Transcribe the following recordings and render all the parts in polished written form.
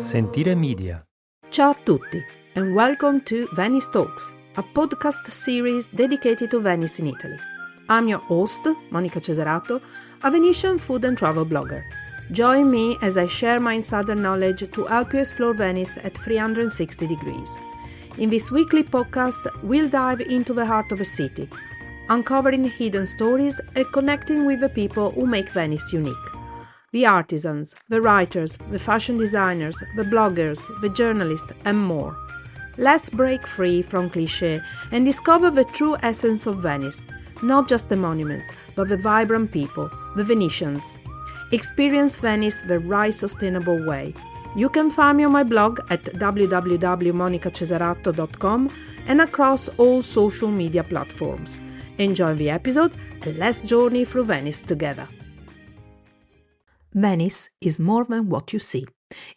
Sentire Media. Ciao a tutti and welcome to Venice Talks, a podcast series dedicated to Venice in Italy. I'm your host, Monica Cesarato, a Venetian food and travel blogger. Join me as I share my insider knowledge to help you explore Venice at 360 degrees. In this weekly podcast, we'll dive into the heart of a city, uncovering hidden stories and connecting with the people who make Venice unique. The artisans, the writers, the fashion designers, the bloggers, the journalists, and more. Let's break free from cliché and discover the true essence of Venice, not just the monuments, but the vibrant people, the Venetians. Experience Venice the right sustainable way. You can find me on my blog at www.monicacesarato.com and across all social media platforms. Enjoy the episode and let's journey through Venice together. Venice is more than what you see.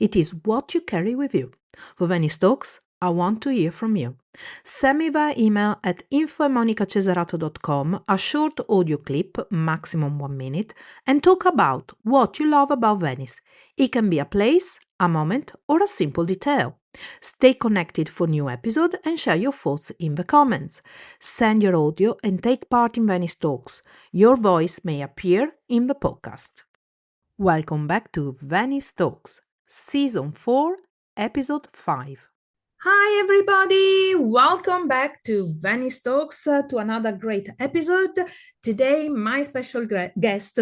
It is what you carry with you. For Venice Talks, I want to hear from you. Send me via email at info@monicacesarato.com a short audio clip, maximum 1 minute, and talk about what you love about Venice. It can be a place, a moment, or a simple detail. Stay connected for new episodes and share your thoughts in the comments. Send your audio and take part in Venice Talks. Your voice may appear in the podcast. Welcome back to Venice Talks, Season 4, Episode 5. Hi everybody, welcome back to Venice Talks, to another great episode. Today, my special guest,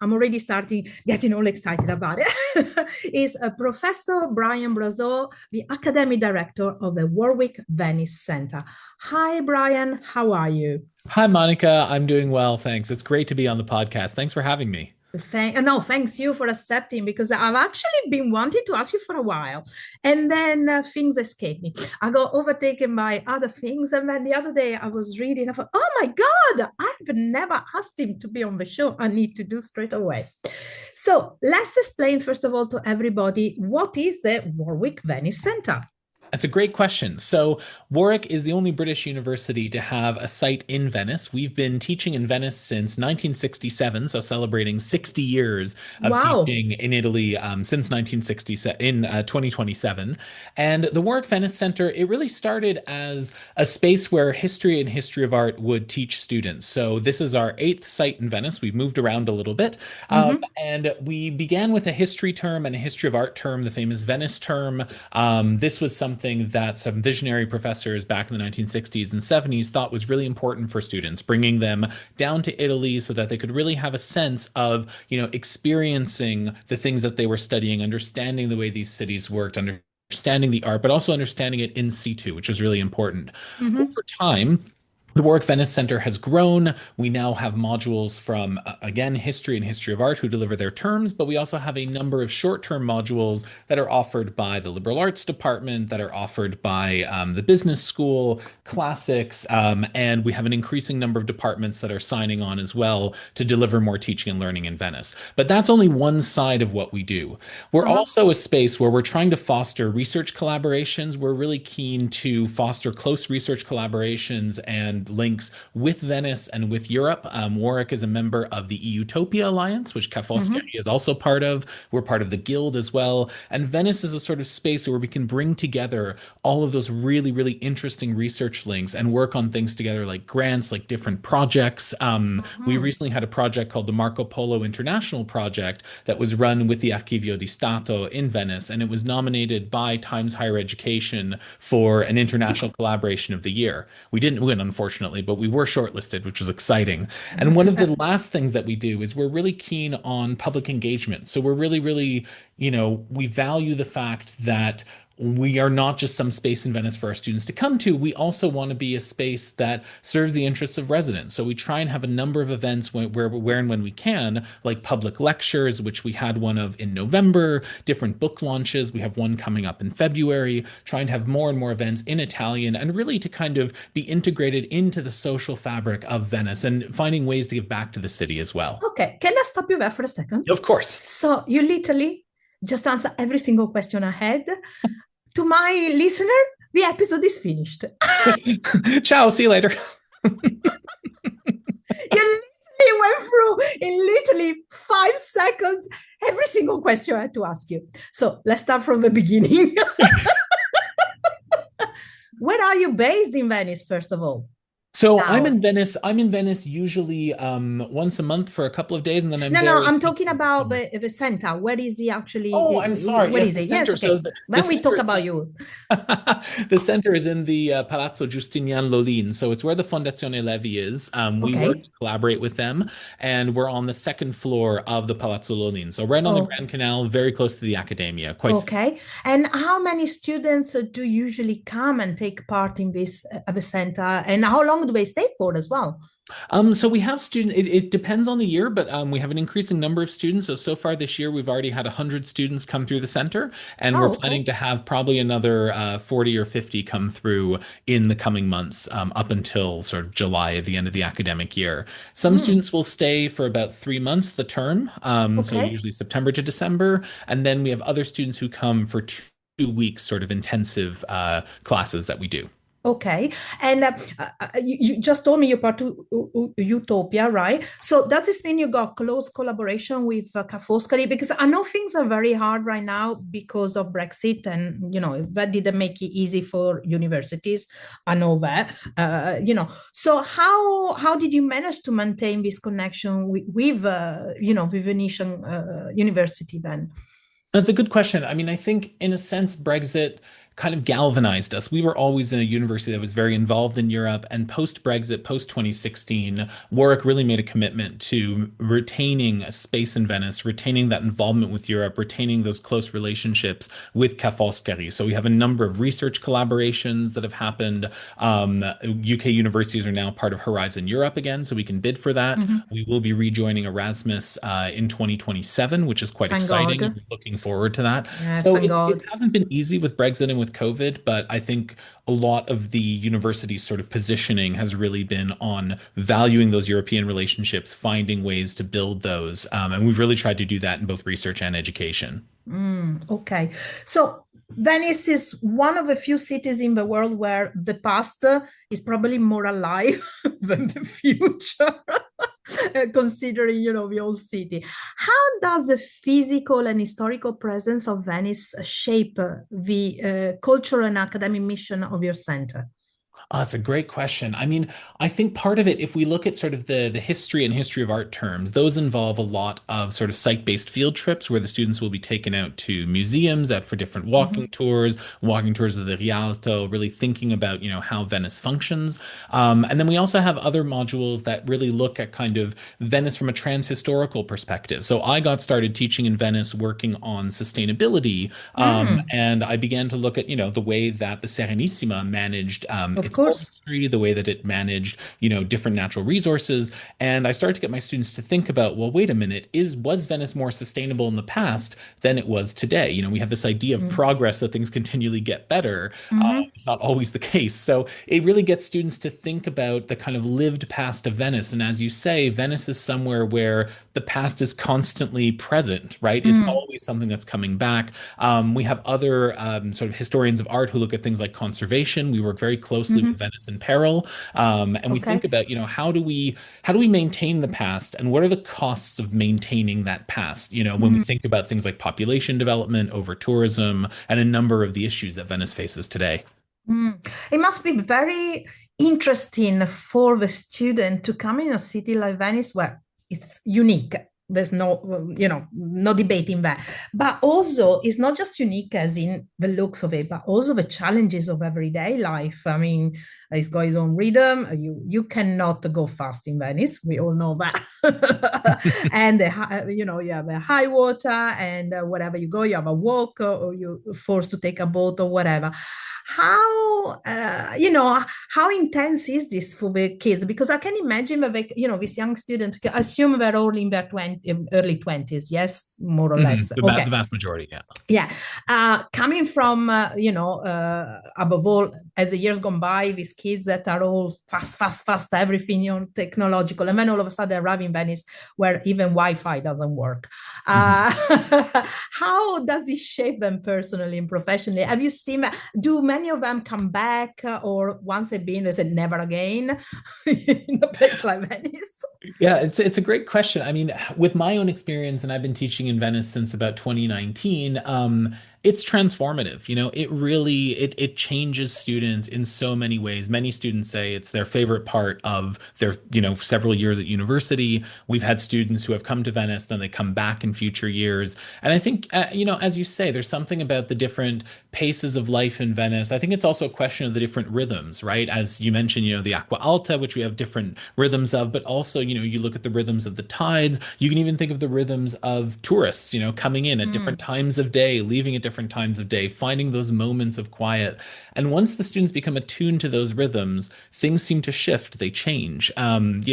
I'm already getting all excited about it, is Professor Brian Brazeau, the Academic Director of the Warwick Venice Centre. Hi Brian, how are you? Hi Monica, I'm doing well, thanks. It's great to be on the podcast. Thanks for having me. Thanks you for accepting, because I've actually been wanting to ask you for a while, and then things escaped me. I got overtaken by other things, and then the other day I was reading, I thought, oh my God, I've never asked him to be on the show. I need to do straight away. So let's explain first of all to everybody, what is the Warwick Venice Centre? That's a great question. So Warwick is the only British university to have a site in Venice. We've been teaching in Venice since 1967, so celebrating 60 years of teaching in Italy since 1967 in 2027. And the Warwick Venice Centre, it really started as a space where history and history of art would teach students. So this is our 8th site in Venice. We've moved around a little bit. And we began with a history term and a history of art term, the famous Venice term. This was something that some visionary professors back in the 1960s and 70s thought was really important for students, bringing them down to Italy so that they could really have a sense of, experiencing the things that they were studying, understanding the way these cities worked, understanding the art, but also understanding it in situ, which is really important. Over time, the Warwick Venice Centre has grown. We now have modules from, again, history and history of art who deliver their terms, but we also have a number of short-term modules that are offered by the liberal arts department, that are offered by the business school, classics, and we have an increasing number of departments that are signing on as well to deliver more teaching and learning in Venice. But that's only one side of what we do. We're also a space where we're trying to foster research collaborations. We're really keen to foster close research collaborations and links with Venice and with Europe. Warwick is a member of the Utopia Alliance, which Ca' Foscari is also part of. We're part of the Guild as well. And Venice is a sort of space where we can bring together all of those really, really interesting research links and work on things together, like grants, like different projects. We recently had a project called the Marco Polo International Project that was run with the Archivio di Stato in Venice, and it was nominated by Times Higher Education for an international collaboration of the year. We didn't win, unfortunately, but we were shortlisted, which was exciting. And one of the last things that we do is we're really keen on public engagement. So we're really, we value the fact that we are not just some space in Venice for our students to come to. We also want to be a space that serves the interests of residents. So we try and have a number of events where and when we can, like public lectures, which we had one of in November, different book launches. We have one coming up in February, trying to have more and more events in Italian and really to kind of be integrated into the social fabric of Venice and finding ways to give back to the city as well. Okay, can I stop you there for a second? Of course. So you literally just answer every single question I had. To my listener, the episode is finished. Ciao, see you later. You literally we went through in literally 5 seconds every single question I had to ask you. So let's start from the beginning. Where are you based in Venice, first of all? So I'm Now. in Venice. I'm in Venice usually once a month for a couple of days, and then I'm No, there. I'm talking about the center. Where is he Oh, I'm actually? sorry. Where Yes, is the it? Yeah, it's center. So okay. the Then we center talk is about you. the center is in the Palazzo Giustinian Lolin. So it's where the Fondazione Levi is. We work Okay. and collaborate with them, and we're on the second floor of the Palazzo Lolin. So right on the Oh, Grand Canal, very close to the Accademia. Quite. okay. And how many students do usually come and take part in this at the center? And how long do they stay for as well? So we have students, it depends on the year, but we have an increasing number of students. So far this year, we've already had 100 students come through the center, and we're Oh, planning okay. to have probably another 40 or 50 come through in the coming months, up until sort of July at the end of the academic year. Some Mm, students will stay for about 3 months, the term, so okay. usually September to December, and then we have other students who come for 2 weeks, sort of intensive classes that we do. Okay. And you just told me you're part of Utopia, right? So does this mean you got close collaboration with Ca' Foscari? Because I know things are very hard right now because of Brexit, and that didn't make it easy for universities. I know that. So how did you manage to maintain this connection with Venetian University then? That's a good question. I mean, I think in a sense, Brexit kind of galvanized us. We were always in a university that was very involved in Europe, and post Brexit, post 2016, Warwick really made a commitment to retaining a space in Venice, retaining that involvement with Europe, retaining those close relationships with Ca' Foscari. So we have a number of research collaborations that have happened. UK universities are now part of Horizon Europe again, so we can bid for that. Mhm. We will be rejoining Erasmus in 2027, which is quite Thank exciting. God. We're looking forward to that. Yeah, So thank it God. hasn't been easy with Brexit and with COVID, but I think a lot of the university's sort of positioning has really been on valuing those European relationships, finding ways to build those. And we've really tried to do that in both research and education. Okay. So Venice is one of the few cities in the world where the past is probably more alive than the future, considering, the old city. How does the physical and historical presence of Venice shape the cultural and academic mission of your center? Oh, that's a great question. I mean, I think part of it, if we look at sort of the history and history of art terms, those involve a lot of sort of site-based field trips where the students will be taken out to museums, out for different Mhm. walking tours of the Rialto, really thinking about, how Venice functions. And then we also have other modules that really look at kind of Venice from a trans-historical perspective. So I got started teaching in Venice, working on sustainability, Mm, and I began to look at, the way that the Serenissima managed of its course. forestry, the way that it managed, different natural resources. And I started to get my students to think about, well, wait a minute, was Venice more sustainable in the past than it was today? We have this idea of Mm, progress that things continually get better. mhm, It's not always the case. So it really gets students to think about the kind of lived past of Venice. And as you say, Venice is somewhere where the past is constantly present, right? It's mm, always something that's coming back. We have other sort of historians of art who look at things like conservation. We work very closely with mhm. Venice in Peril, and we think Okay. about how do we maintain the past, and what are the costs of maintaining that past? When we Mm. think about things like population development, over tourism, and a number of the issues that Venice faces today. Mm. It must be very interesting for the student to come in a city like Venice where it's unique. There's no debating that. But also, it's not just unique as in the looks of it, but also the challenges of everyday life. I mean, it's got its own rhythm. You cannot go fast in Venice. We all know that. And you have a high water, and wherever you go, you have a walk, or you're forced to take a boat or whatever. How intense is this for the kids? Because I can imagine that this young student, assume they're all in their early 20s, yes, more or less. The Okay. vast majority, yeah. Yeah. Coming from, above all, as the years gone by, these kids that are all fast, fast, fast, everything, technological. And then all of a sudden they arrive in Venice where even Wi-Fi doesn't work. Mhm. Uh, how does it shape them personally and professionally? Have you seen, do many of them come back, or once they've been, they said never again in a place like Venice? Yeah, it's a great question. I mean, with my own experience, and I've been teaching in Venice since about 2019, it's transformative. It really it changes students in so many ways. Many students say it's their favorite part of their, several years at university. We've had students who have come to Venice, then they come back in future years. And I think, as you say, there's something about the different paces of life in Venice. I think it's also a question of the different rhythms, right? As you mentioned, the Acqua Alta, which we have different rhythms of, but also, you look at the rhythms of the tides. You can even think of the rhythms of tourists, coming in at different Mm, times of day, leaving at different times of day, finding those moments of quiet. And once the students become attuned to those rhythms, things seem to shift, they change. And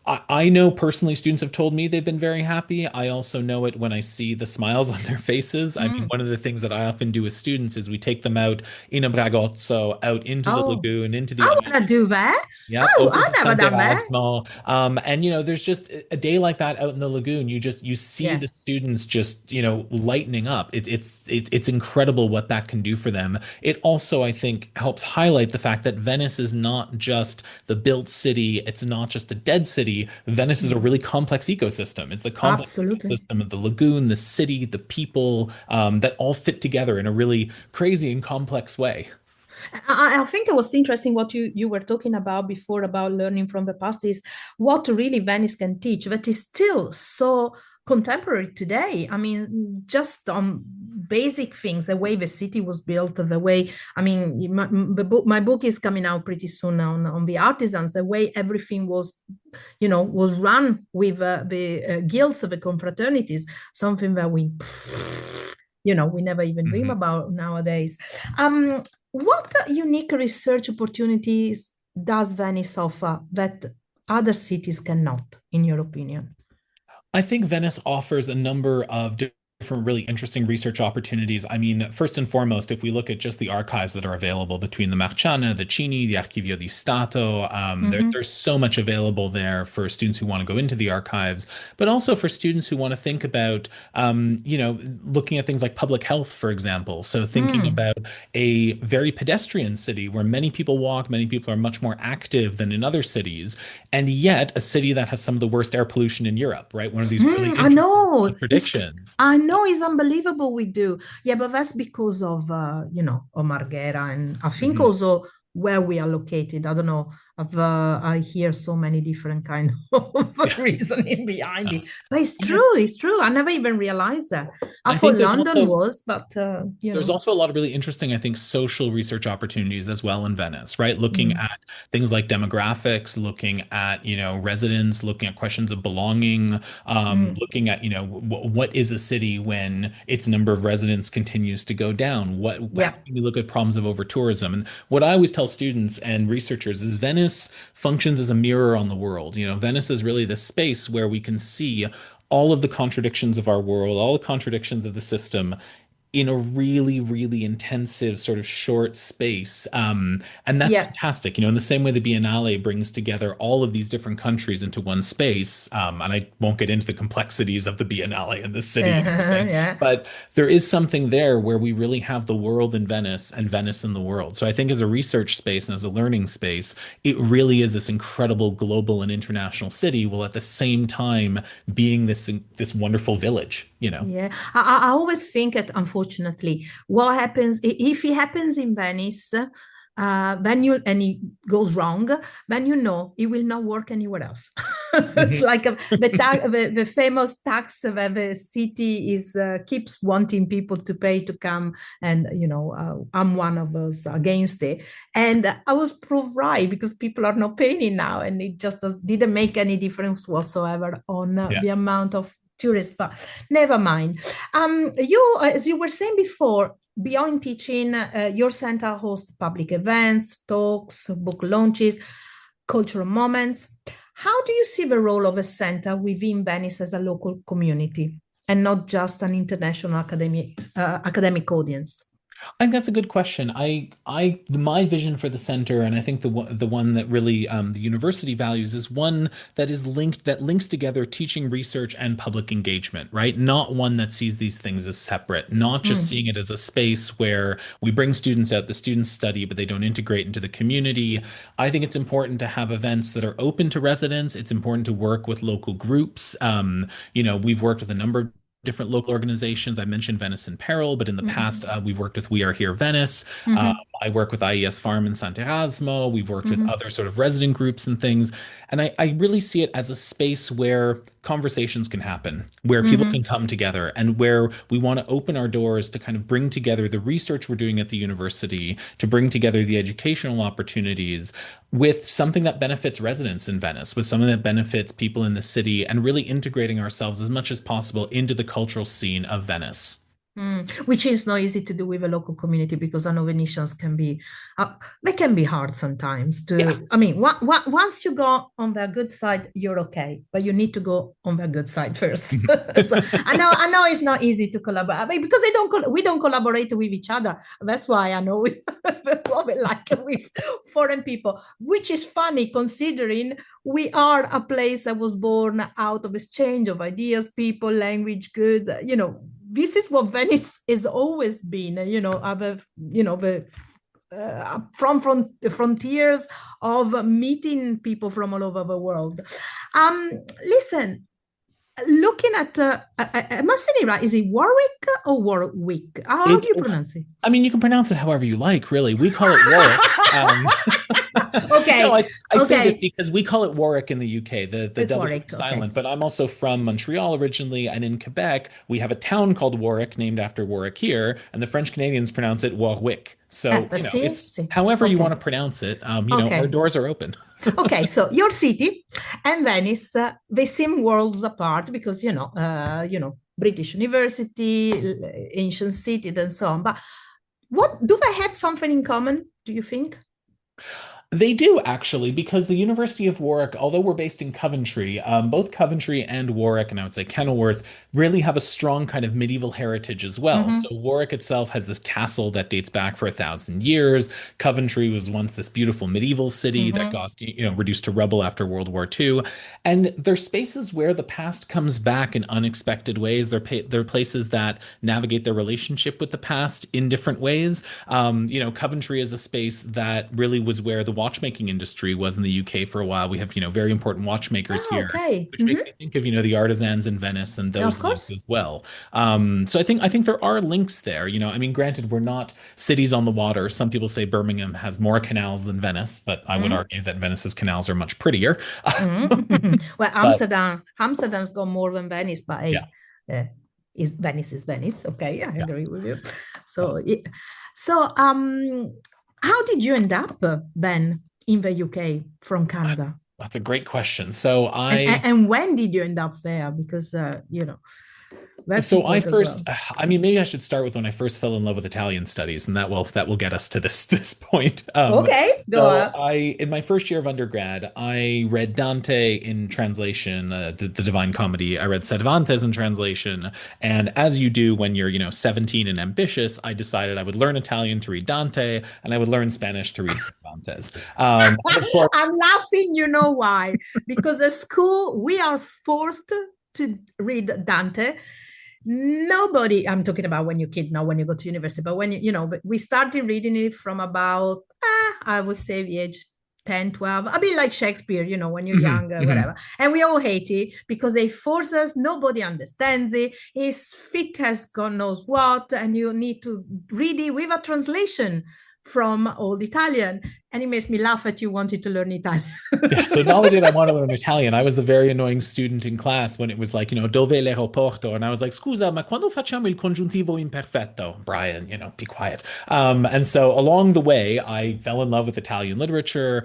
I know personally students have told me they've been very happy. I also know it when I see the smiles on their faces. I mean, mm. one of the things that I often do with students is we take them out in a bragozzo, out into the Oh, lagoon, into the I want to do that. Yep, Oh, over I to never San done that. Erasmo. And there's just a day like that out in the lagoon. You see Yeah. the students just, lightening up. It's incredible what that can do for them. It also, I think, helps highlight the fact that Venice is not just the built city, it's not just a dead city. Venice is a Mm, really complex ecosystem. It's the complex absolutely. ecosystem of the lagoon, the city, the people, that all fit together in a really crazy and complex way. I think it was interesting what you were talking about before about learning from the past is what really Venice can teach that is still so contemporary today. I mean, just on basic things, the way the city was built, the way, I mean, my book is coming out pretty soon on the artisans, the way everything was, was run with the guilds of the confraternities, something that we never even dream Mhm. about nowadays. What unique research opportunities does Venice offer that other cities cannot, in your opinion? I think Venice offers a number of different really interesting research opportunities. I mean, first and foremost, if we look at just the archives that are available between the Marciana, the Cini, the Archivio di Stato, Mhm. there's so much available there for students who want to go into the archives, but also for students who want to think about, looking at things like public health, for example. So thinking Mm. about a very pedestrian city where many people walk, many people are much more active than in other cities, and yet a city that has some of the worst air pollution in Europe, right? One of these really I interesting know. contradictions. I know it's unbelievable we do. Yeah, but that's because of of Marghera, and I think Mhm. also where we are located. I don't know. I hear so many different kind of reasoning behind it. But it's I true, it's true. I never even realized that. I I thought think there's London also was, but There's also a lot of really interesting, I think, social research opportunities as well in Venice, right? Looking mm, at things like demographics, looking at, residents, looking at questions of belonging, mm, looking at, what is a city when its number of residents continues to go down? How yeah, can we look at problems of over tourism? And what I always tell students and researchers is Venice functions as a mirror on the world. Venice is really the space where we can see all of the contradictions of our world, all the contradictions of the system in a really, really intensive sort of short space. And that's yeah. fantastic. In the same way the Biennale brings together all of these different countries into one space. And I won't get into the complexities of the Biennale and the city and everything, Yeah. but there is something there where we really have the world in Venice and Venice in the world. So I think as a research space and as a learning space, it really is this incredible global and international city, while at the same time being this wonderful village. Yeah, I always think that unfortunately, what happens if it happens in Venice, then and it goes wrong, then it will not work anywhere else. It's Mhm. like the famous tax that the city is keeps wanting people to pay to come, and I'm one of those against it, and I was proved right because people are not paying it now, and it just didn't make any difference whatsoever on Yeah. the amount of tourists. But never mind. As you were saying before, beyond teaching, your center hosts public events, talks, book launches, cultural moments. How do you see the role of a center within Venice as a local community and not just an international academic audience? I think that's a good question. My vision for the center, and I think the one that really the university values is one that links together teaching, research, and public engagement, right? Not one that sees these things as separate, not just Mm, seeing it as a space where we bring students out, the students study, but they don't integrate into the community. I think it's important to have events that are open to residents. It's important to work with local groups. We've worked with a number of different local organizations. I mentioned Venice in Peril, but in the past, mm, we've worked with We Are Here Venice. Uh, mhm, I work with IES Farm in Sant'Erasmo. We've worked with mhm, other sort of resident groups and things. And I really see it as a space where conversations can happen, where people can mhm, come together, and where we want to open our doors to kind of bring together the research we're doing at the university, to bring together the educational opportunities with something that benefits residents in Venice, with something that benefits people in the city, and really integrating ourselves as much as possible into the cultural scene of Venice. mm. Which is not easy to do with a local community because I know Venetians can be, they can be hard sometimes Yeah. to, I mean, once you go on their good side, you're okay, but you need to go on their good side first. So I know it's not easy to collaborate. I mean, because we don't collaborate with each other. That's why I know we probably like with foreign people, which is funny considering we are a place that was born out of exchange of ideas, people, language, goods. This is what Venice has always been. From frontiers of meeting people from all over the world. Listen, looking at, I must say, right? Is it Warwick or Warwick? How do It, you pronounce it? I mean, you can pronounce it however you like, really. We call it Warwick. No, Okay, I say this okay, because we call it Warwick in the UK. The it's W is Warwick. Okay. silent, but I'm also from Montreal originally, and in Quebec, we have a town called Warwick named after Warwick here, and the French Canadians pronounce it Warwick. So, But see, it's see. however you want Okay, to pronounce it. Our okay. doors are open. Okay, so your city and Venice, they seem worlds apart because British University, ancient city, and so on. But what do they have something in common? Do you think? They do actually, because the University of Warwick, although we're based in Coventry, both Coventry and Warwick, and I would say Kenilworth, really have a strong kind of medieval heritage as well. So Mm-hmm, Warwick itself has this castle that dates back for 1,000 years. Coventry was once this beautiful medieval city that mm-hmm. got, reduced to rubble after World War II. And they're spaces where the past comes back in unexpected ways. They're places that navigate their relationship with the past in different ways. Coventry is a space that really was where the watchmaking industry was in the UK for a while. We have, very important watchmakers Oh, here, okay. which makes Mm-hmm. me think of, the artisans in Venice and Of those lives course. as well. So I think there are links there. I mean, granted, we're not cities on the water. Some people say Birmingham has more canals than Venice, but I would Mm-hmm. argue that Venice's canals are much prettier. Mm-hmm. Well, But Amsterdam's got more than Venice, but yeah. hey, uh, is Venice is Venice. Okay, I Yeah. agree with you. Well, So, how did you end up then in the UK from Canada? that's a great question. So And, I and and when did you end up there? Because that's So I important as first, well. I mean, maybe I should start with when I first fell in love with Italian studies, and that will get us to this point. Okay, go So on. in my first year of undergrad, I read Dante in translation, the Divine Comedy. I read Cervantes in translation, and as you do when you're, 17 and ambitious, I decided I would learn Italian to read Dante, and I would learn Spanish to read Cervantes. And of course, I'm laughing, you know why? Because at school we are forced to read Dante. Nobody, I'm talking about when you're kid, not when you go to university, but when but we started reading it from about, I would say the age 10, 12. I mean, like Shakespeare, when you're Mhm, young, mhm. whatever. And we all hate it because they force us, nobody understands it. It's thick as God knows what, and you need to read it with a translation from old Italian. And it makes me laugh that you wanted to learn Italian. Yeah, so not only did I want to learn Italian, I was the very annoying student in class when it was like, dove l'aeroporto? And I was like, scusa, ma quando facciamo il congiuntivo imperfetto? Brian, be quiet. And so along the way, I fell in love with Italian literature.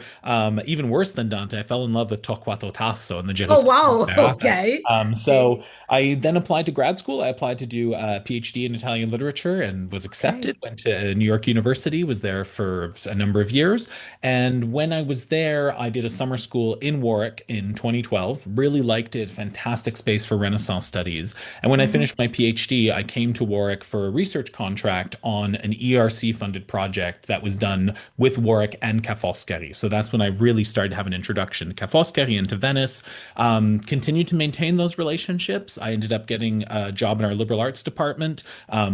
Even worse than Dante, I fell in love with Torquato Tasso and the Oh, Gerusalemme wow. Camerata. Okay. So Okay. I then applied to grad school. I applied to do a PhD in Italian literature and was accepted. Okay. Went to New York University, was there for a number of years. And when I was there, I did a summer school in Warwick in 2012. Really liked it. Fantastic space for Renaissance studies. And when I Mhm. finished my PhD, I came to Warwick for a research contract on an ERC funded project that was done with Warwick and Ca' Foscari. So that's when I really started to have an introduction to Ca' Foscari and to Venice. Continued to maintain those relationships. I ended up getting a job in our liberal arts department,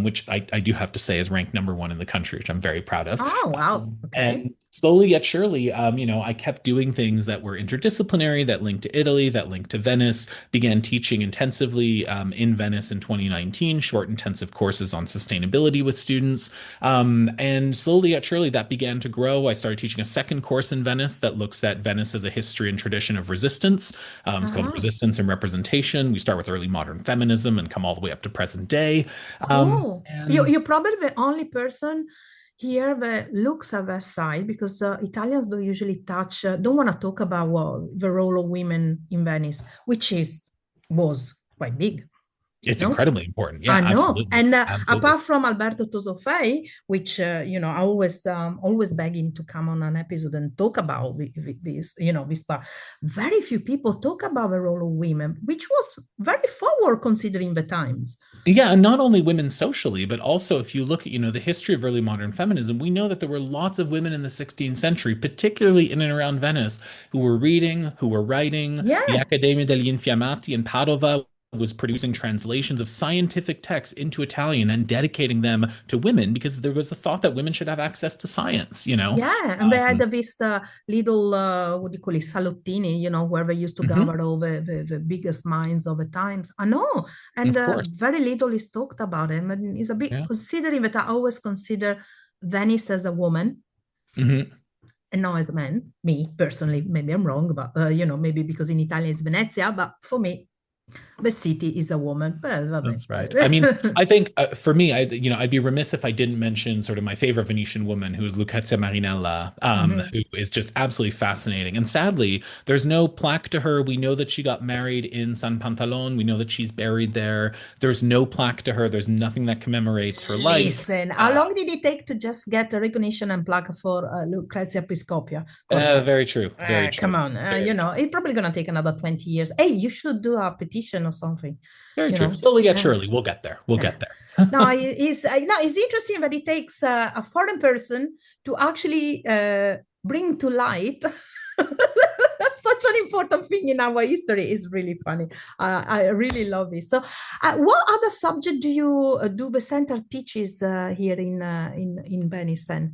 which I do have to say is ranked number one in the country, which I'm very proud of. Oh, wow. Okay. And slowly yet surely, I kept doing things that were interdisciplinary, that linked to Italy, that linked to Venice, began teaching intensively in Venice in 2019, short intensive courses on sustainability with students. And slowly yet surely, that began to grow. I started teaching a second course in Venice that looks at Venice as a history and tradition of resistance. It's called Uh-huh. Resistance and Representation. We start with early modern feminism and come all the way up to present day. Cool. And You're probably the only person here that looks at that side because Italians don't usually touch, don't want to talk about the role of women in Venice, which was quite big, it's no? incredibly important. Yeah, I know. absolutely. And Absolutely. apart from Alberto Tosofei, which, I always beg him to come on an episode and talk about this, this part. Very few people talk about the role of women, which was very forward considering the times. Yeah, and not only women socially, but also if you look at, the history of early modern feminism, we know that there were lots of women in the 16th century, particularly in and around Venice, who were reading, who were writing. The Yeah. Accademia degli Infiammati in Padova was producing translations of scientific texts into Italian and dedicating them to women because there was the thought that women should have access to science. Yeah, and they had Um, this little, what do you call it, salottini, where they used to mhm, gather all the biggest minds of the times. I know, and of course. very little is talked about him. And it's a bit Yeah. considering that I always consider Venice as a woman Mhm. and not as a man. Me personally, maybe I'm wrong, but maybe because in Italian it's Venezia, but for me, the city is a woman. But That's right. I mean, I think for me, I'd be remiss if I didn't mention sort of my favorite Venetian woman, who is Lucrezia Marinella, Mhm. who is just absolutely fascinating. And sadly, there's no plaque to her. We know that she got married in San Pantalone. We know that she's buried there. There's no plaque to her. There's nothing that commemorates her life. Listen, how Uh, long did it take to just get a recognition and plaque for Lucrezia Piscopia? Come on. very true. Very Come true. on. Very true. It's probably going to take another 20 years. Hey, you should do a petition or something, Very you true. know. Slowly yet Uh, surely, we'll get there. We'll uh. get there. No, it's interesting that it takes a foreign person to actually bring to light such an important thing in our history. Is really funny. I really love it. So, what other subject do you do the center teaches here in Venice then?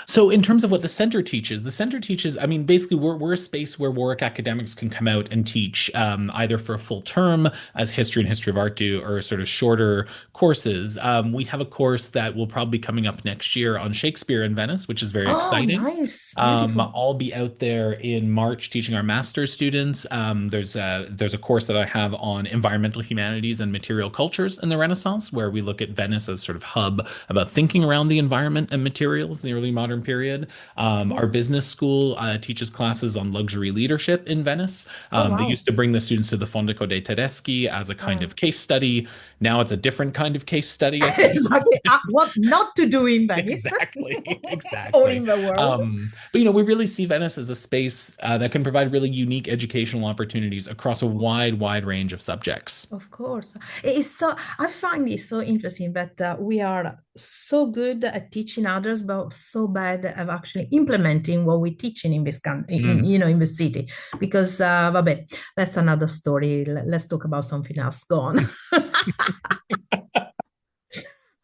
So, in terms of what the center teaches, I mean, basically, we're a space where Warwick academics can come out and teach either for a full term, as history and history of art do, or sort of shorter courses. We have a course that will probably be coming up next year on Shakespeare in Venice, which is very Oh, exciting. nice, beautiful. I'll be out there in March teaching our master's students. There's a course that I have on environmental humanities and material cultures in the Renaissance, where we look at Venice as sort of hub about thinking around the environment and materials in the early modern period. Our Cool. business school teaches classes on luxury leadership in Venice. Oh, They used wow. to bring the students to the Fondaco dei Tedeschi as a kind Oh. of case study. Now it's a different kind of case study, I think. Exactly. What not to do in Venice Exactly, or exactly. in the world. But we really see Venice as a space that can provide really unique educational opportunities across a wide range of subjects. Of course. It's so I find it so interesting that we are so good at teaching others, but so bad at actually implementing what we're teaching in this country, Mm. in the city. Because vabbè, that's another story. Let's talk about something else. Go on.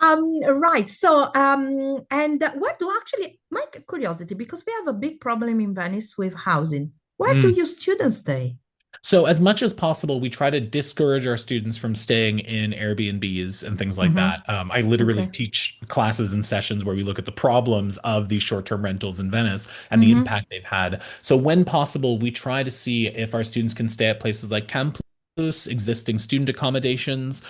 Right. So, and what do actually, my curiosity, because we have a big problem in Venice with housing. Where do Mm. your students stay? So, as much as possible, we try to discourage our students from staying in Airbnbs and things like Hmm. that. I literally Okay. teach classes and sessions where we look at the problems of these short-term rentals in Venice and the Hmm. impact they've had. So, when possible, we try to see if our students can stay at places like Camp existing student accommodations,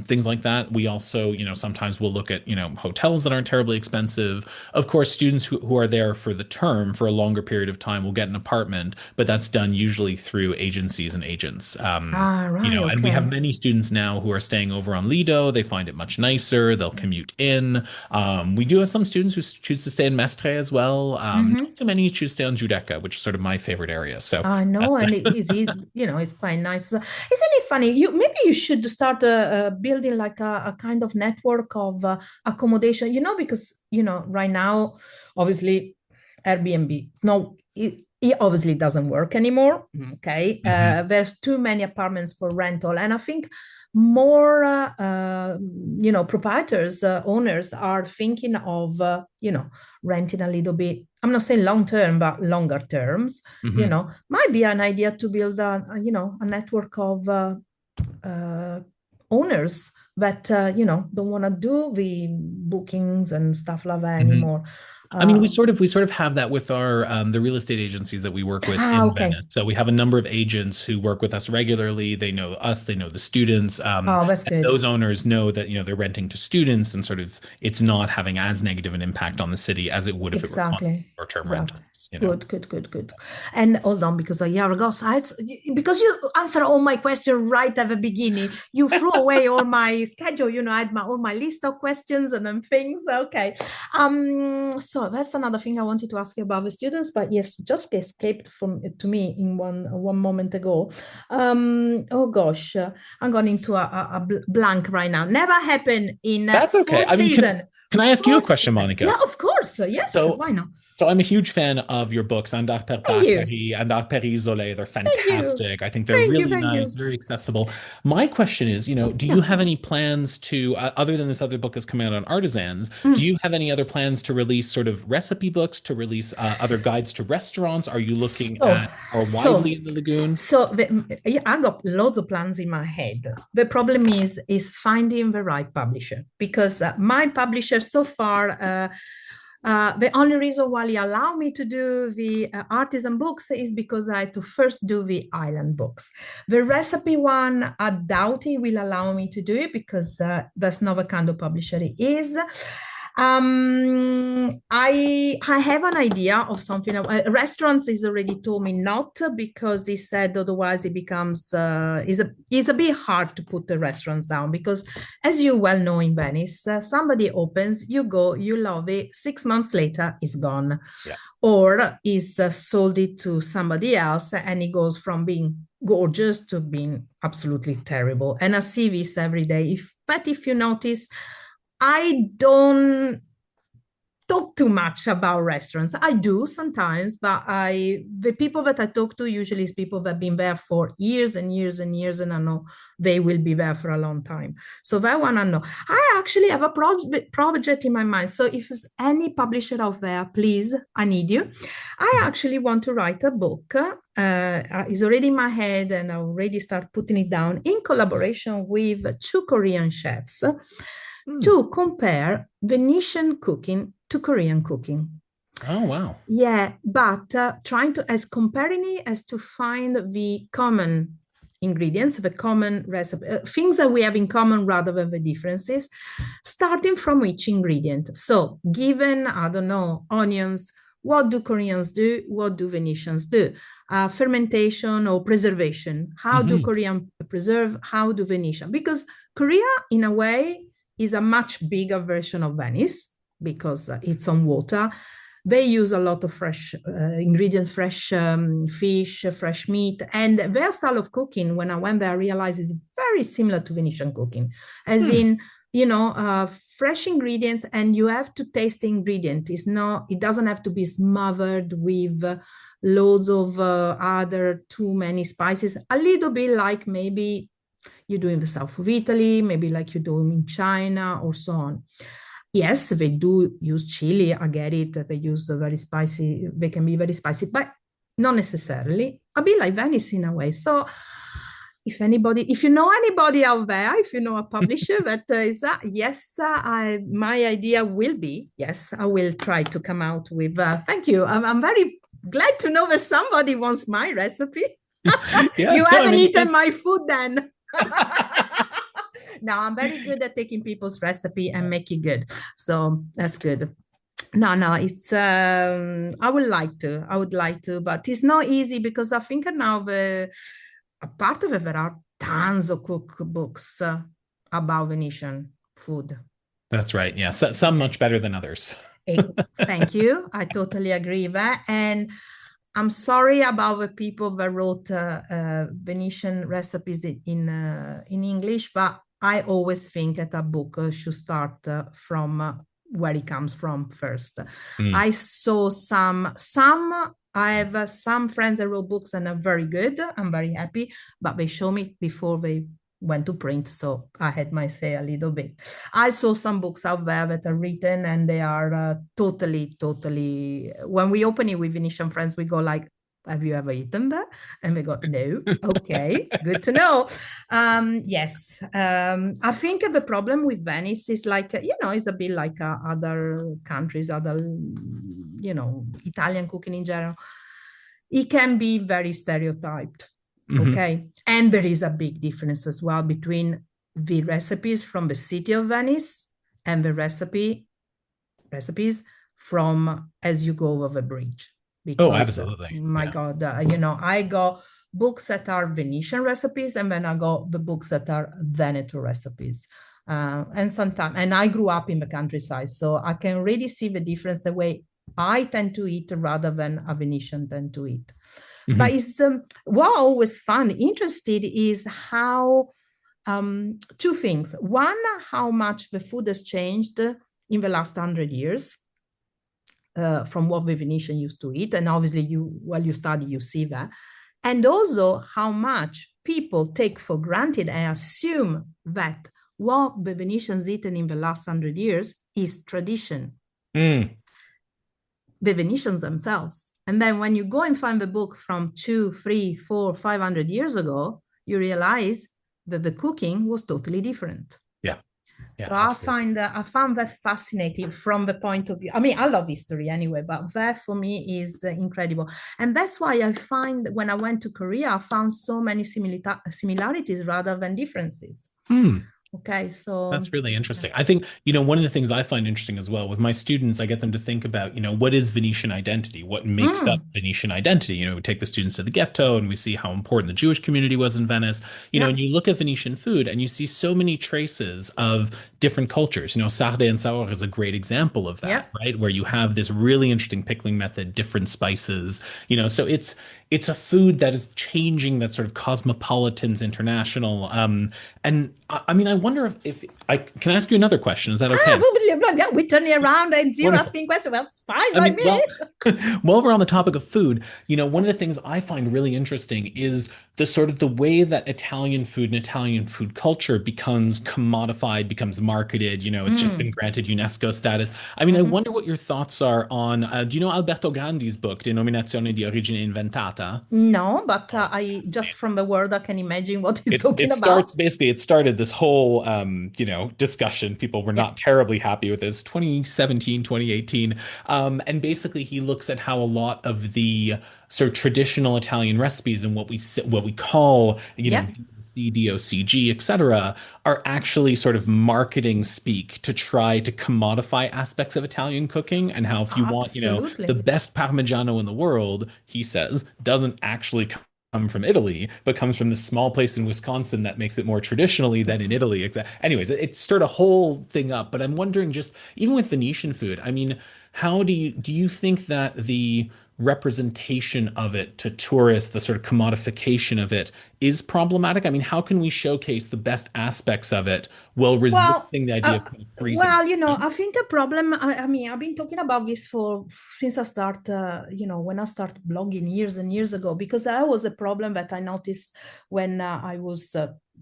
things like that. We also, sometimes we'll look at, hotels that aren't terribly expensive. Of course, students who are there for the term for a longer period of time will get an apartment, but that's done usually through agencies and agents. Right, And we have okay. many students now who are staying over on Lido. They find it much nicer. They'll commute in. We do have some students who choose to stay in Mestre as well. Not too many choose to stay on Giudecca, which is sort of my favorite area. So I know, that's and it is, it's quite nice. So, isn't it funny? Maybe you should start building like a kind of network of accommodation. Because right now, obviously, Airbnb. No, it obviously doesn't work anymore. Okay, Mhm. there's too many apartments for rental, and I think more, proprietors, owners are thinking of, renting a little bit. I'm not saying long term, but longer terms. Mhm. Might be an idea to build a network of uh, owners that don't want to do the bookings and stuff like that Mhm. anymore. I mean, we Uh, sort of have that with our the real estate agencies that we work with in okay. Venice. So we have a number of agents who work with us regularly. They know us, they know the students, Oh, that's and good. those owners know that they're renting to students, and sort of it's not having as negative an impact on the city as it would if it were Exactly. short-term Exactly. rentals. Good, good, good, good. And hold on, because a year ago, because you answer all my questions right at the beginning, you threw away all my schedule. I had all my list of questions and then things. Okay. So that's another thing I wanted to ask you about the students, but yes, just escaped from to me in one moment ago. Oh gosh, I'm going into a blank right now. Never happened in That's four okay. I mean, can season. can I ask you a Fourth question, season. Yeah, Monica? of course. Yes, So, why not? so I'm a huge fan of your books, Andar per Thank you. Paris, Andar per Isolé. They're Thank you. fantastic. I think they're Thank you. really Thank nice, you. very accessible. My question is, do Yeah. you have any plans to, other than this other book that's coming out on artisans, do Mm. you have any other plans to release sort of recipe books, to release other guides to restaurants? Are you looking So, at more widely so, in the lagoon? yeah, I got loads of plans in my head. The problem is finding the right publisher, because my publisher so far, the only reason why he allowed me to do the artisan books is because I had to first do the island books. The recipe one, I doubt he will allow me to do it, because that's not the kind of publisher he is. I have an idea of something. Restaurants is already told me not, because he said otherwise it becomes is a bit hard to put the restaurants down, because as you well know in Venice, somebody opens, you go, you love it, 6 months later it's gone, Yeah. or is sold it to somebody else, and it goes from being gorgeous to being absolutely terrible. And I see this every day. If you notice, I don't talk too much about restaurants. I do sometimes, but the people that I talk to usually is people that have been there for years and years and years, and I know they will be there for a long time. So that one I know. I actually have a project in my mind. So if there's any publisher out there, please, I need you. I Mhm. actually want to write a book. It's already in my head, and I already start putting it down in collaboration with two Korean chefs Hmm. to compare Venetian cooking to Korean cooking. Oh, wow. Yeah, but trying to as comparing it as to find the common ingredients, the common recipe, things that we have in common rather than the differences, starting from each ingredient. So, given, I don't know, onions, what do Koreans do? What do Venetians do? Fermentation or preservation. How do Hmm. Korean preserve? How do Venetian? Because Korea, in a way, is a much bigger version of Venice, because it's on water. They use a lot of fresh ingredients, fresh fish, fresh meat, and their style of cooking, when I went there, I realized is very similar to Venetian cooking, as Hmm. in, fresh ingredients, and you have to taste the ingredient. It doesn't have to be smothered with loads of other too many spices. A little bit like maybe you do in the south of Italy, maybe like you do in China, or so on. Yes, they do use chili. I get it. They use very spicy. They can be very spicy, but not necessarily. A bit like Venice in a way. So, if you know anybody out there, if you know a publisher that is, yes, my idea will be, yes, I will try to come out with. Thank you. I'm very glad to know that somebody wants my recipe. Yeah, You no, I haven't mean, eaten my food then. No, I'm very good at taking people's recipe and make it good. So that's good. No, it's I would like to, but it's not easy because I think now a part of it there are tons of cookbooks about Venetian food. that's right. Yeah, so, some much better than others. Eh, Thank you. I totally agree with that. And I'm sorry about the people that wrote Venetian recipes in English, but I always think that a book should start from where it comes from first. Mm. I saw some. I have some friends that wrote books and are very good. I'm very happy, but they show me before they went to print, so I had my say a little bit. I saw some books out there that are written and they are totally. When we open it with Venetian friends, we go like, "Have you ever eaten that?" And we go, "No." Okay, good to know. Yes, I think the problem with Venice is like it's a bit like other countries, other Italian cooking in general. It can be very stereotyped. Hmm. Okay, and there is a big difference as well between the recipes from the city of Venice and the recipes from as you go over the bridge. Oh, Because absolutely. my Yeah. God, I got books that are Venetian recipes, and then I got the books that are Veneto recipes. And sometimes, and I grew up in the countryside, so I can really see the difference the way I tend to eat rather than a Venetian tend to eat. But Hmm. it's what I always find interested is how two things. One, how much the food has changed in the last 100 years from what the Venetian used to eat. And obviously, you study, you see that. And also how much people take for granted and assume that what the Venetians eaten in the last 100 years is tradition. Mm. The Venetians themselves. And then when you go and find the book from 2, 3, 4, 500 years ago, you realize that the cooking was totally different. Yeah. Yeah, So absolutely. I found that fascinating from the point of view. I mean, I love history anyway, but that for me is incredible, and that's why I find when I went to Korea, I found so many similarities rather than differences. Hmm. Okay, so That's really interesting. I think, one of the things I find interesting as well with my students, I get them to think about, what is Venetian identity? What makes up mm, Venetian identity? We take the students to the ghetto and we see how important the Jewish community was in Venice. yeah, And you look at Venetian food and you see so many traces of different cultures. Sarde and sour is a great example of yeah, that, right? Where you have this really interesting pickling method, different spices, so it's a food that is changing, that sort of cosmopolitan's international. And I mean, I wonder if I can ask you another question. Is that okay? we turn it around and you Wonderful. asking questions. Well, it's fine I by mean, me. well, while we're on the topic of food, one of the things I find really interesting is the sort of the way that Italian food and Italian food culture becomes commodified, becomes marketed. It's just been Mm, granted UNESCO status. I mean, I mhm. wonder what your thoughts are on, do you know Alberto Gandi's book, Denominazione di origine inventata? No, but Oh, it's I just fascinating. from the word I can imagine what he's It talking it about. starts basically it started this whole discussion. People were Yeah, not terribly happy with this 2017, 2018. And basically he looks at how a lot of the sort of traditional Italian recipes and what we call, yeah, DOC, DOCG, etc., are actually sort of marketing speak to try to commodify aspects of Italian cooking, and how if you want, the absolutely. best Parmigiano in the world, he says, doesn't actually come from Italy, but comes from this small place in Wisconsin that makes it more traditionally than in Italy. Anyways, it stirred a whole thing up. But I'm wondering, just even with Venetian food, I mean, how do you think that the representation of it to tourists, the sort of commodification of it, is problematic? I mean, how can we showcase the best aspects of it while Well, resisting the idea of kind of freezing it? I think a problem. I mean, I've been talking about this for since I start. When I started blogging years and years ago, because that was a problem that I noticed when I was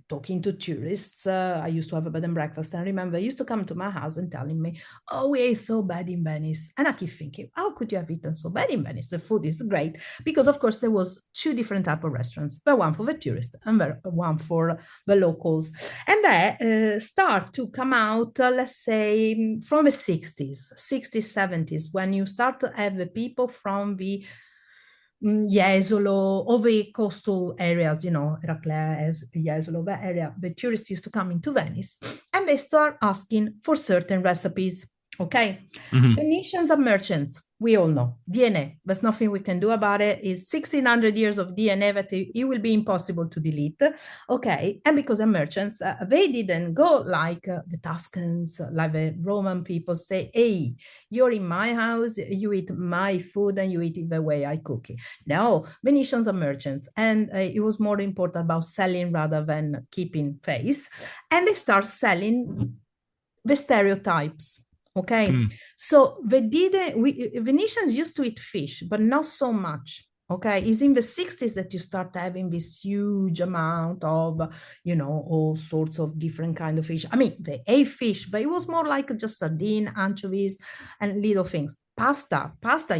talking to tourists. I used to have a bed and breakfast, and I remember they used to come to my house and telling me, "Oh, we ate so bad in Venice," and I keep thinking, "How could you have eaten so bad in Venice? The food is great." Because of course there was two different type of restaurants, but one for the tourists and one for the locals, and they start to come out, let's say, from the 60s, 70s, when you start to have the people from the Jesolo, all the coastal areas, Heracles, Jesolo, that area, the tourists used to come into Venice and they start asking for certain recipes. Okay. Hmm. Venetians are merchants. We all know DNA. There's nothing we can do about it. It's 1600 years of DNA that it will be impossible to delete. Okay. And because they're merchants, they didn't go like the Tuscans, like the Roman people say, hey, you're in my house, you eat my food and you eat it the way I cook it. No, Venetians are merchants. And it was more important about selling rather than keeping face. And they start selling the stereotypes. Okay, Mm. so they didn't. Venetians used to eat fish, but not so much. Okay, it's in the 60s that you start having this huge amount of, all sorts of different kind of fish. I mean, they ate fish, but it was more like just sardine, anchovies, and little things. Pasta,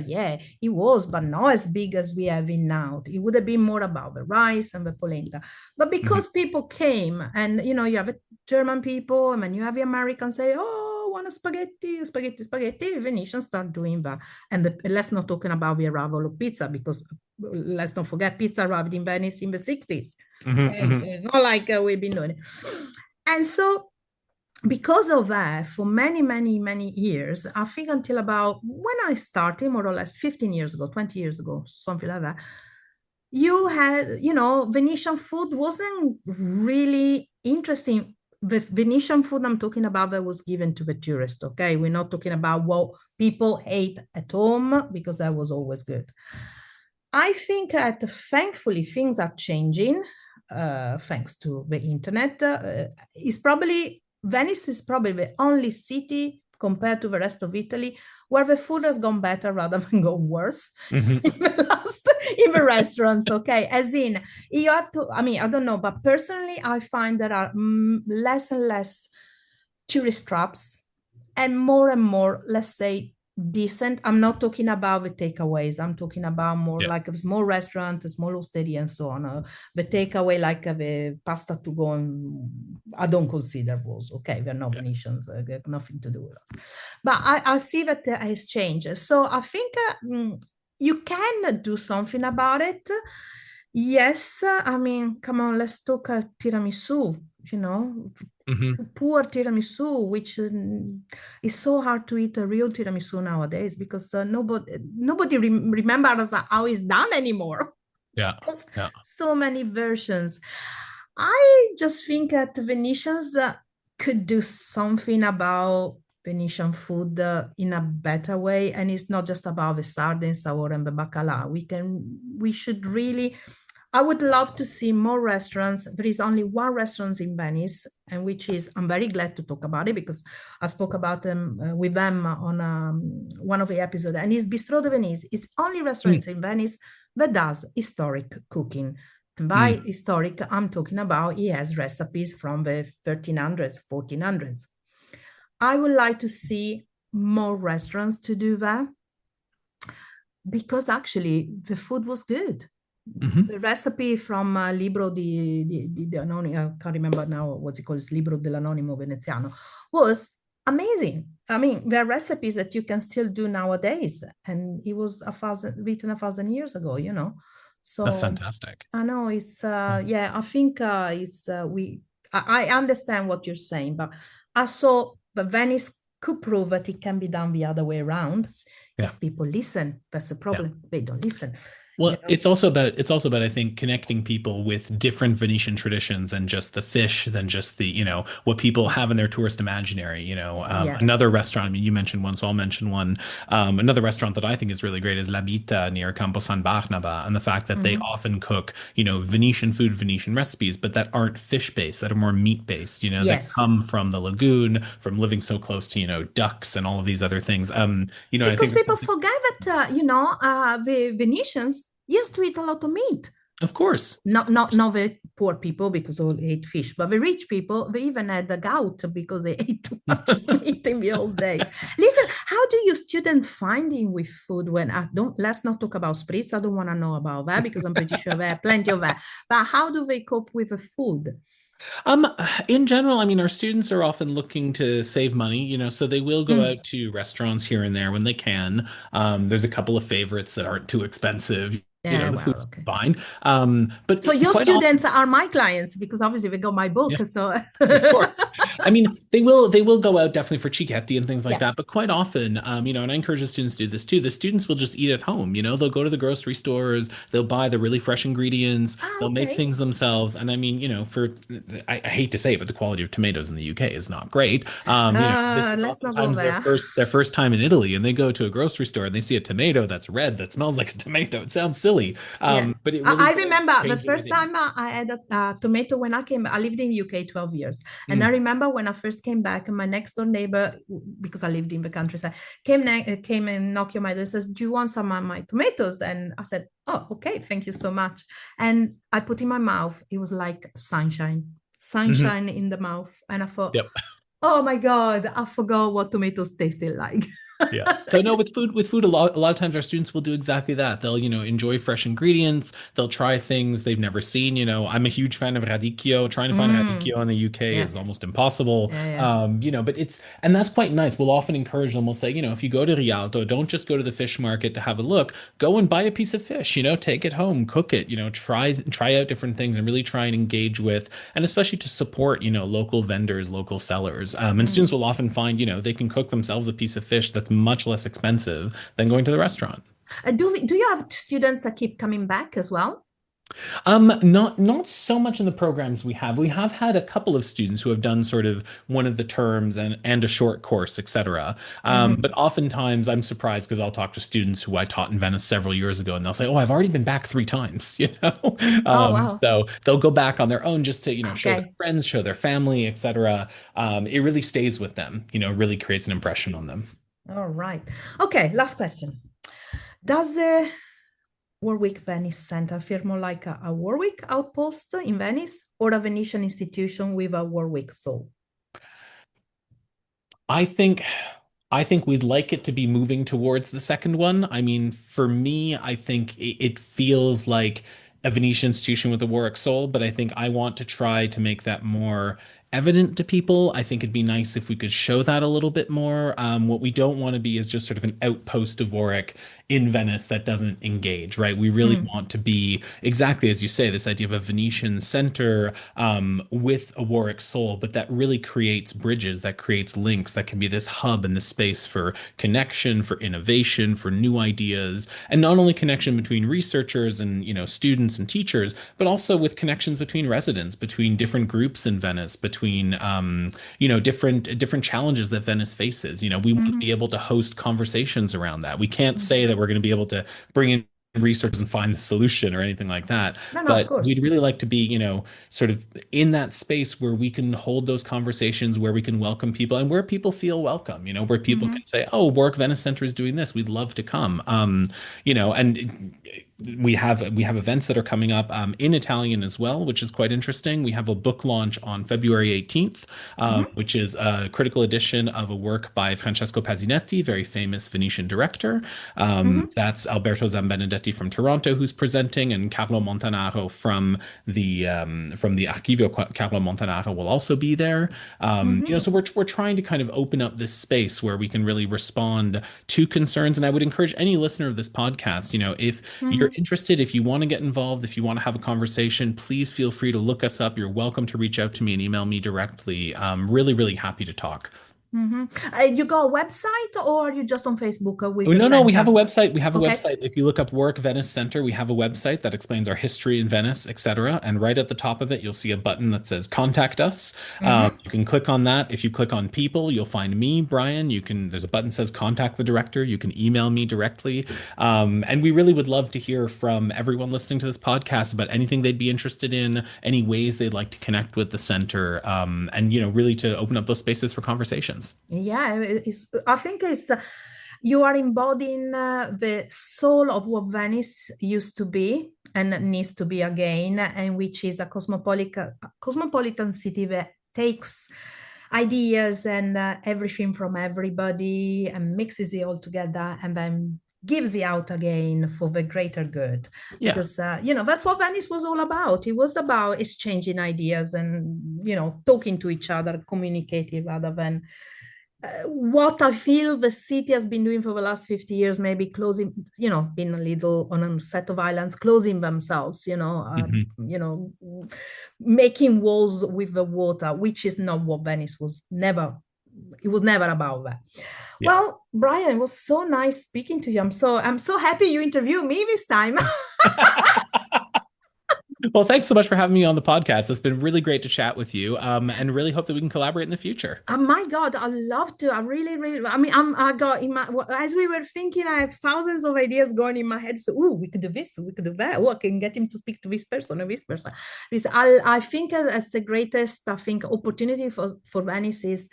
yeah, it was, but not as big as we have in now. It would have been more about the rice and the polenta. But Hmm. because people came, and you have German people, and then you have the Americans say, oh, I want a spaghetti, spaghetti, spaghetti. Venetians start doing that. And let's not talking about the arrival of pizza, because let's not forget pizza arrived in Venice in the 60s. Hmm. Okay, so Hmm. it's not like we've been doing it. And so because of that, for many, many, many years, I think until about when I started, more or less 15 years ago, 20 years ago, something like that, you had, Venetian food wasn't really interesting. The Venetian food I'm talking about that was given to the tourist, okay? We're not talking about what people ate at home, because that was always good. I think that thankfully things are changing thanks to the internet. Venice is probably the only city compared to the rest of Italy where the food has gone better rather than go worse Hmm. in the restaurants. Okay, as in you have to. I mean, I don't know, but personally, I find there are less and less tourist traps and more, let's say, decent. I'm not talking about the takeaways. I'm talking about more Yeah. like a small restaurant, a small osteria, and so on. The takeaway, like the pasta to go, I don't consider was okay. They're not Yeah. Venetians. They have nothing to do with us. But I see that there has changed. So I think you can do something about it. Yes, I mean, come on, let's talk tiramisu. You know, Hmm. poor tiramisu, which is so hard to eat a real tiramisu nowadays because nobody remembers how it's done anymore. Yeah. Yeah. So many versions. I just think that Venetians could do something about Venetian food in a better way, and it's not just about the sardines, sour, and the bacala. We should really. I would love to see more restaurants. There is only one restaurant in Venice, and which is, I'm very glad to talk about it because I spoke about them with them on one of the episodes, and it's Bistro de Venise. It's only restaurant Mm. in Venice that does historic cooking. And by Mm. historic, I'm talking about he has recipes from the 1300s, 1400s. I would like to see more restaurants to do that because actually the food was good. Hmm. The recipe from Libro di Anonimo, I can't remember now what it calls, Libro dell'Anonimo Veneziano, was amazing. I mean, there are recipes that you can still do nowadays, and it was written 1,000 years ago, That's So fantastic. I know it's, Yeah. yeah, I think I understand what you're saying, but I saw the Venice could prove that it can be done the other way around Yeah. if people listen. That's the Yeah. problem. They don't listen. You Well, know? it's also about I think connecting people with different Venetian traditions than just the fish, than just the, what people have in their tourist imaginary. Yeah. Another restaurant, I mean, you mentioned one, so I'll mention one. Another restaurant that I think is really great is La Vita near Campo San Barnaba, and the fact that they Mhm. often cook, Venetian food, Venetian recipes, but that aren't fish based, that are more meat based, that Yes, come from the lagoon, from living so close to, ducks and all of these other things. I think because there's people something, forget that the Venetians used to eat a lot of meat. of course. Not the poor people because they ate fish, but the rich people they even had the gout because they ate too much meat in the old days. Listen, how do you student finding with food when I don't? Let's not talk about spritz. I don't want to know about that because I'm pretty sure there are plenty of that. But how do they cope with the food? Um, in general, I mean, our students are often looking to save money, so they will go Mm. out to restaurants here and there when they can. There's a couple of favorites that aren't too expensive. Yeah, The well, food's okay. fine. But So your quite often, students are my clients because obviously they got my book. yes, So of course. I mean, they will go out definitely for chiquetti and things like yeah. that, but quite often, and I encourage the students to do this too. The students will just eat at home. They'll go to the grocery stores, they'll buy the really fresh ingredients, Ah, they'll make okay. things themselves. And I mean, I hate to say it, but the quality of tomatoes in the UK is not great. This is Let's not go oftentimes their there. first time in Italy, and they go to a grocery store and they see a tomato that's red that smells like a tomato. It sounds silly, Yeah. but it really I does remember the change the way first they eat. time I had a tomato when I came, I lived in UK 12 years. And I Mm. remember when I first came back, my next door neighbor, because I lived in the countryside, came and knocked on my door and says, do you want some of my tomatoes? And I said, oh, okay, thank you so much. And I put in my mouth, it was like sunshine, Mhm. sunshine in the mouth. And I thought, Yep. oh my God, I forgot what tomatoes tasted like. Yeah. So no, with food, a lot of times our students will do exactly that. They'll, enjoy fresh ingredients. They'll try things they've never seen. I'm a huge fan of radicchio. Trying to find Mm, radicchio in the UK yeah, is almost impossible. yeah, yeah. But and that's quite nice. We'll often encourage them. We'll say, if you go to Rialto, don't just go to the fish market to have a look. Go and buy a piece of fish, take it home, cook it, try out different things and really try and engage with, and especially to support, local vendors, local sellers. And students Mm. will often find, they can cook themselves a piece of fish that's much less expensive than going to the restaurant. Do you have students that keep coming back as well? Not so much in the programs we have. We have had a couple of students who have done sort of one of the terms and a short course, etc. But Hmm. oftentimes I'm surprised because I'll talk to students who I taught in Venice several years ago, and they'll say, "Oh, I've already been back 3 times," Oh, wow. So they'll go back on their own just to show their Okay. friends, show their family, etc. It really stays with them. Really creates an impression on them. All right. Okay, last question. Does the Warwick Venice Centre feel more like a Warwick outpost in Venice or a Venetian institution with a Warwick soul? I think I think we'd like it to be moving towards the second one. I mean, for me, I think it feels like a Venetian institution with a Warwick soul, but I think I want to try to make that more evident to people. I think it'd be nice if we could show that a little bit more. What we don't want to be is just sort of an outpost of Warwick in Venice that doesn't engage, right? We really Mm, want to be exactly as you say, this idea of a Venetian center with a Warwick soul, but that really creates bridges, that creates links, that can be this hub and this space for connection, for innovation, for new ideas, and not only connection between researchers and students and teachers, but also with connections between residents, between different groups in Venice, between different challenges that Venice faces. We want to be mhm, able to host conversations around that. We can't say mhm. that we're going to be able to bring in researchers and find the solution or anything like that. No, no, of But we'd course. really like to be, sort of in that space where we can hold those conversations, where we can welcome people and where people feel welcome, where people Mhm, can say, oh, Warwick Venice Centre is doing this. We'd love to come. And we have events that are coming up in Italian as well, which is quite interesting. We have a book launch on February 18th, mhm, which is a critical edition of a work by Francesco Pasinetti, very famous Venetian director. mhm, That's Alberto Zambenedetti from Toronto who's presenting, and Carlo Montanaro from the Archivio Carlo Montanaro will also be there. mhm, So we're trying to kind of open up this space where we can really respond to concerns. And I would encourage any listener of this podcast, if you're mhm. interested, if you want to get involved, if you want to have a conversation, please feel free to look us up. You're welcome to reach out to me and email me directly. Really, really happy to talk. Mhm. You got a website or are you just on Facebook with Oh, the no, we have a center? website. We have a Okay. website. If you look up Warwick Venice Center, we have a website that explains our history in Venice, etc. And right at the top of it, you'll see a button that says "Contact Us." Hmm. You can click on that. If you click on People, you'll find me, Brian. There's a button that says "Contact the Director." You can email me directly. And we really would love to hear from everyone listening to this podcast about anything they'd be interested in, any ways they'd like to connect with the center, and really to open up those spaces for conversations. Yeah, I think you are embodying the soul of what Venice used to be and needs to be again, and which is a cosmopolitan city that takes ideas and everything from everybody and mixes it all together and then gives it out again for the greater good. Yeah. Because, that's what Venice was all about. It was about exchanging ideas and, talking to each other, communicating rather than what I feel the city has been doing for the last 50 years, maybe closing, being a little on a set of islands, closing themselves, making walls with the water, which is not what Venice was never. It was never about that. Yeah. Well, Brian, it was so nice speaking to you. I'm so happy you interviewed me this time. Well, thanks so much for having me on the podcast. It's been really great to chat with you, and really hope that we can collaborate in the future. Oh my God, I love to. I really, really. I mean, I got in my as we were thinking, I have thousands of ideas going in my head. So, we could do this, we could do that. Oh, I can get him to speak to this person or this person. I think as the greatest, I think, opportunity for Venice is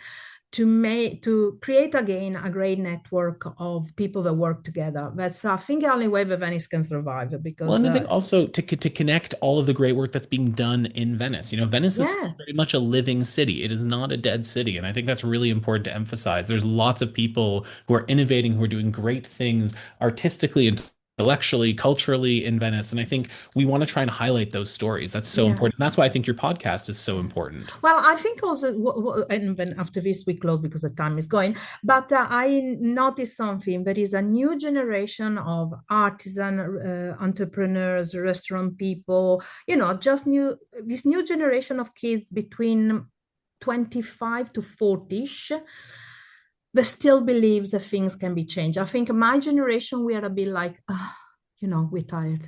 to create again a great network of people that work together. That's, I think, the only way that Venice can survive, because Well, and I think also to connect all of the great work that's being done in Venice. Venice is yeah. very much a living city. It is not a dead city, and I think that's really important to emphasize. There's lots of people who are innovating, who are doing great things artistically, intellectually, culturally in Venice, and I think we want to try and highlight those stories. That's so Yeah. important. That's why I think your podcast is so important. Well, I think also, and then after this we close because the time is going, but I noticed something. There is a new generation of artisan entrepreneurs, restaurant people, just this new generation of kids between 25 to 40-ish that still believes that things can be changed. I think my generation, we are a bit like, we're tired.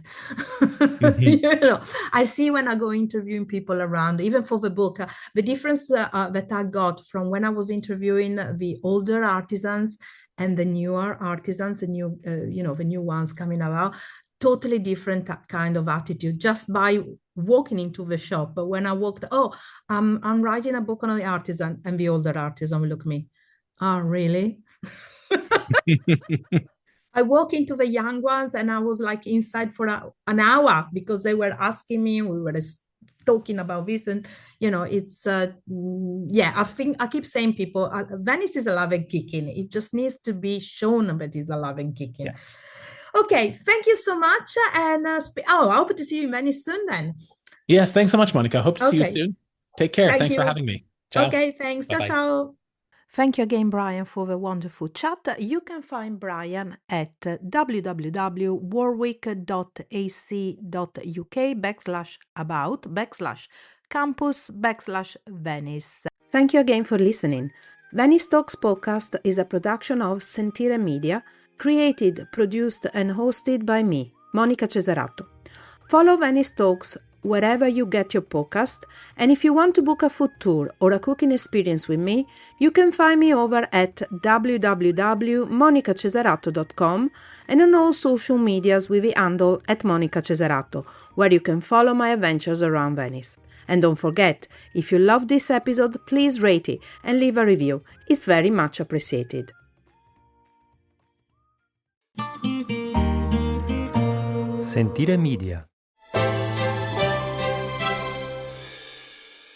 Mhm. I see when I go interviewing people around, even for the book, the difference that I got from when I was interviewing the older artisans and the newer artisans, the new ones coming about, totally different kind of attitude just by walking into the shop. But when I walked, I'm writing a book on the artisan, and the older artisan will look at me. Oh, really? I walk into the young ones and I was like inside for an hour because they were asking me, we were talking about this. And, it's, I think I keep saying people, Venice is alive and kicking. It just needs to be shown that it's alive and kicking. Yeah. Okay, thank you so much. And I hope to see you in Venice soon then. Yes, thanks so much, Monica. Hope to see you Okay, soon. Take care. thank Thanks for you. having me. Ciao. Okay, thanks. Ciao, Bye-bye. ciao. Thank you again, Brian, for the wonderful chat. You can find Brian at www.warwick.ac.uk/about/campus/Venice. Thank you again for listening. Venice Talks podcast is a production of Sentire Media, created, produced and hosted by me, Monica Cesarato. Follow Venice Talks wherever you get your podcast, and if you want to book a food tour or a cooking experience with me, you can find me over at www.monicacesarato.com and on all social medias with the handle @monicacesarato, where you can follow my adventures around Venice. And don't forget, if you love this episode, please rate it and leave a review. It's very much appreciated. Sentire Media.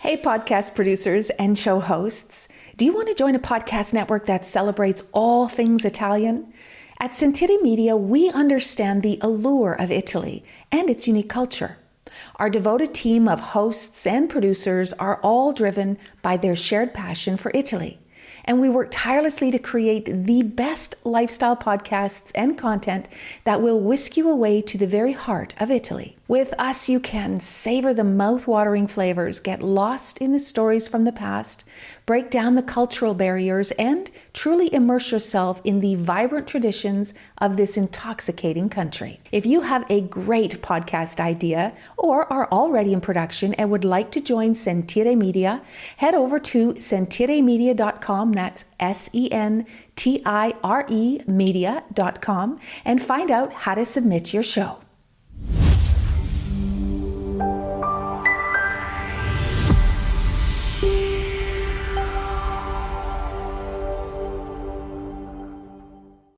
Hey, podcast producers and show hosts. Do you want to join a podcast network that celebrates all things Italian? At Sentire Media, we understand the allure of Italy and its unique culture. Our devoted team of hosts and producers are all driven by their shared passion for Italy. And we work tirelessly to create the best lifestyle podcasts and content that will whisk you away to the very heart of Italy. With us, you can savor the mouth-watering flavors, get lost in the stories from the past, break down the cultural barriers, and truly immerse yourself in the vibrant traditions of this intoxicating country. If you have a great podcast idea or are already in production and would like to join Sentire Media, head over to sentiremedia.com, that's SENTIRE media.com, and find out how to submit your show.